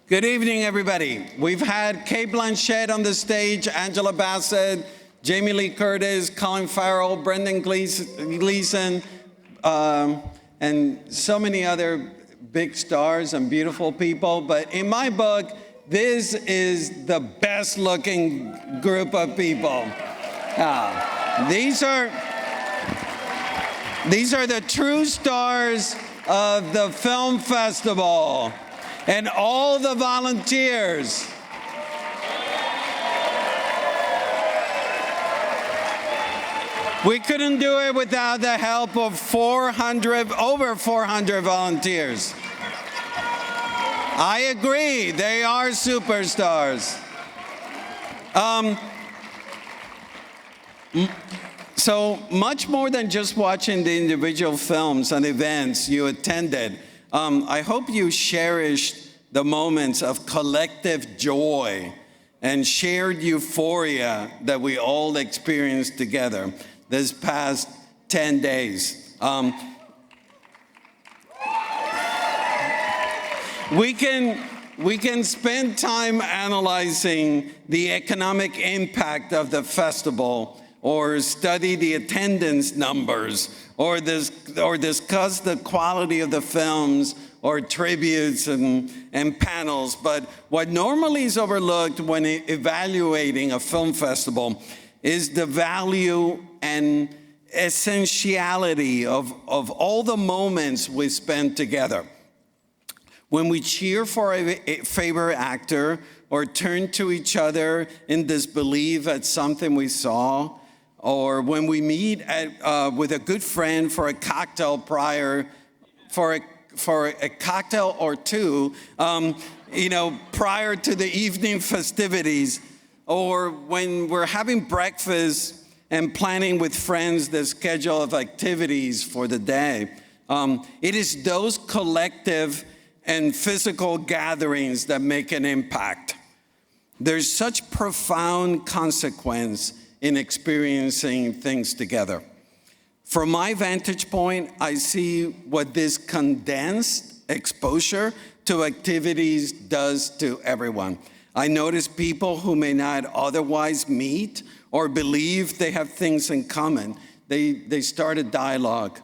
Good evening, everybody. We've had Cate Blanchett on the stage, Angela Bassett, Jamie Lee Curtis, Colin Farrell, Brendan Gleeson, and so many other big stars and beautiful people. But in my book, this is the best-looking group of people. These are the true stars of the film festival and all the volunteers. We couldn't do it without the help of over 400 volunteers. I agree, they are superstars. So much more than just watching the individual films and events you attended, I hope you cherished the moments of collective joy and shared euphoria that we all experienced together this past 10 days. We can spend time analyzing the economic impact of the festival, or study the attendance numbers, or discuss the quality of the films, or tributes and panels. But what normally is overlooked when evaluating a film festival is the value and essentiality of all the moments we spend together. When we cheer for a favorite actor, or turn to each other in disbelief at something we saw, or when we meet with a good friend for a cocktail prior to the evening festivities, or when we're having breakfast and planning with friends the schedule of activities for the day. It is those collective and physical gatherings that make an impact. There's such profound consequence in experiencing things together. From my vantage point, I see what this condensed exposure to activities does to everyone. I notice people who may not otherwise meet or believe they have things in common. They start a dialogue.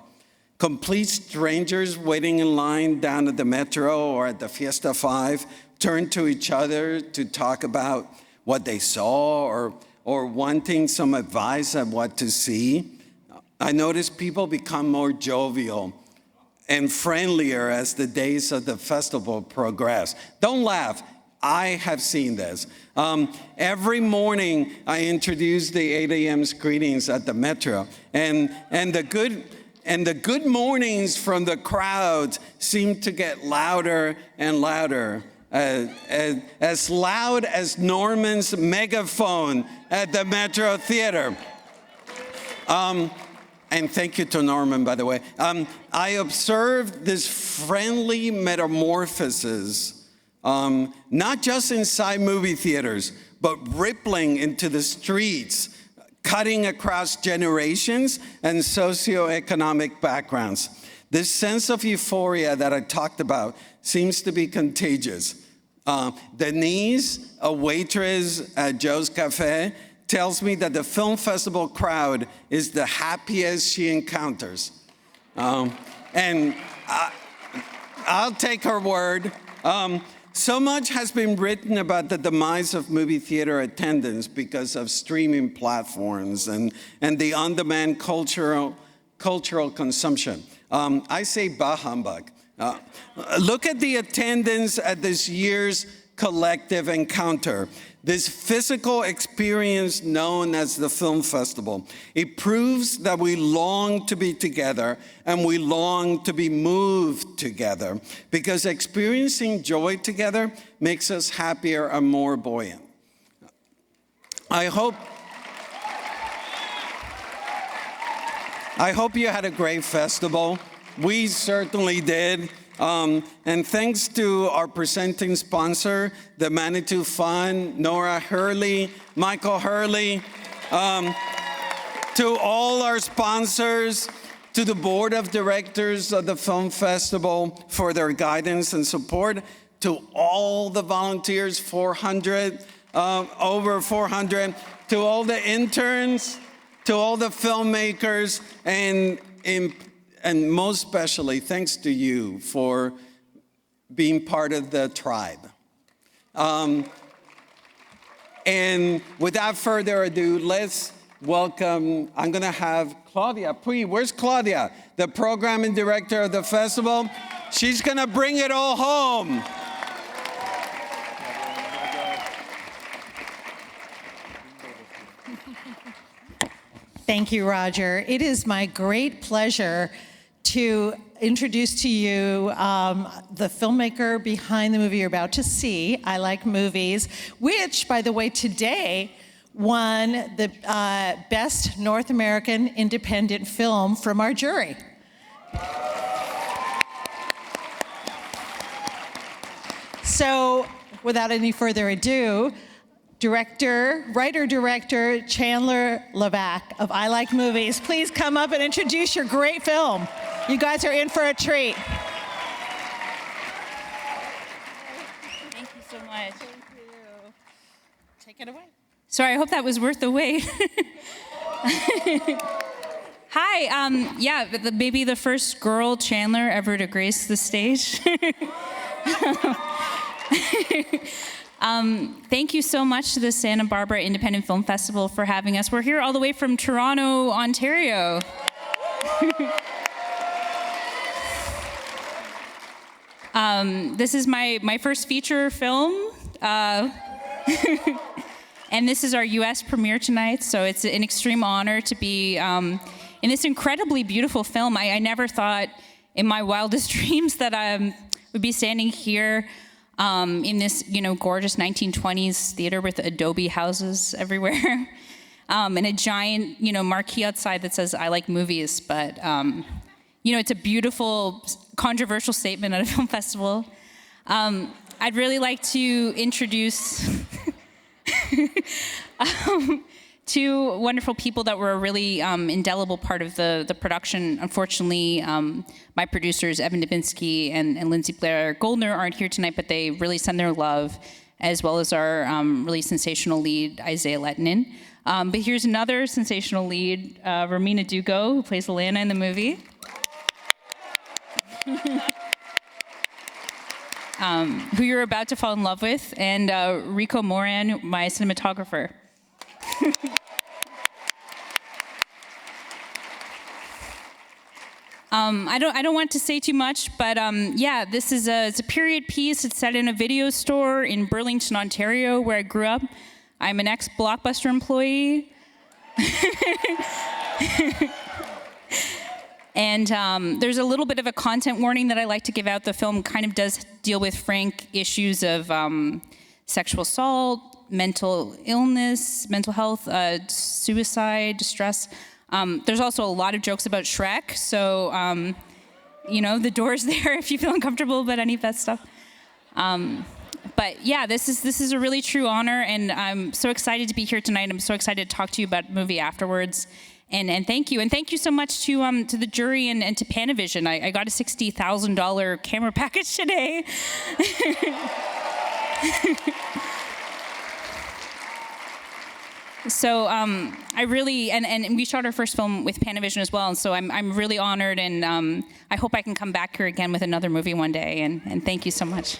Complete strangers waiting in line down at the Metro or at the Fiesta 5 turn to each other to talk about what they saw or wanting some advice on what to see. I notice people become more jovial and friendlier as the days of the festival progress. Don't laugh. I have seen this. Every morning, I introduce the 8 a.m. screenings at the Metro, and the good mornings from the crowd seem to get louder and louder, as loud as Norman's megaphone at the Metro Theater. And thank you to Norman, by the way. I observed this friendly metamorphosis, not just inside movie theaters, but rippling into the streets, cutting across generations and socioeconomic backgrounds. This sense of euphoria that I talked about seems to be contagious. Denise, a waitress at Joe's Cafe, tells me that the film festival crowd is the happiest she encounters. And I'll take her word. So much has been written about the demise of movie theater attendance because of streaming platforms and the on-demand cultural consumption. I say bah humbug. Look at the attendance at this year's collective encounter, this physical experience known as the film festival. It proves that we long to be together and we long to be moved together, because experiencing joy together makes us happier and more buoyant. I hope you had a great festival. We certainly did. And thanks to our presenting sponsor, the Manitou Fund, Nora Hurley, Michael Hurley, to all our sponsors, to the board of directors of the Film Festival for their guidance and support, to all the volunteers, 400, over 400, to all the interns, to all the filmmakers, and most especially, thanks to you for being part of the tribe. And without further ado, let's welcome, I'm gonna have Claudia Puy. Where's Claudia? The programming director of the festival. She's gonna bring it all home. Thank you, Roger. It is my great pleasure to introduce to you the filmmaker behind the movie you're about to see, I Like Movies, which, by the way, today won the Best North American Independent Film from our jury. So, without any further ado, writer-director Chandler Levac of I Like Movies, please come up and introduce your great film. You guys are in for a treat. Thank you so much. Thank you. Take it away. Sorry, I hope that was worth the wait. Hi, maybe the first girl Chandler ever to grace the stage. Thank you so much to the Santa Barbara Independent Film Festival for having us. We're here all the way from Toronto, Ontario. This is my first feature film. And this is our US premiere tonight, so it's an extreme honor to be in this incredibly beautiful film. I never thought in my wildest dreams that I would be standing here in this, gorgeous 1920s theater with adobe houses everywhere, and a giant, marquee outside that says "I Like Movies." But it's a beautiful, controversial statement at a film festival. I'd really like to introduce two wonderful people that were a really indelible part of the production. Unfortunately, my producers, Evan Dubinsky and Lindsay Blair Goldner, aren't here tonight, but they really send their love, as well as our really sensational lead, Isaiah Lettinen. But here's another sensational lead, Romina Dugo, who plays Alana in the movie. Who you're about to fall in love with, and Rico Moran, my cinematographer. I don't want to say too much, but this is it's a period piece. It's set in a video store in Burlington, Ontario, where I grew up. I'm an ex-Blockbuster employee. And there's a little bit of a content warning that I like to give out. The film kind of does deal with frank issues of sexual assault, mental illness, mental health, suicide, distress. There's also a lot of jokes about Shrek, so the door's there if you feel uncomfortable about any of that stuff. But yeah, this is a really true honor, and I'm so excited to be here tonight. I'm so excited to talk to you about the movie afterwards. And thank you. And thank you so much to the jury and to Panavision. I got a $60,000 camera package today. So I really, and we shot our first film with Panavision as well, and so I'm really honored, and I hope I can come back here again with another movie one day, and thank you so much.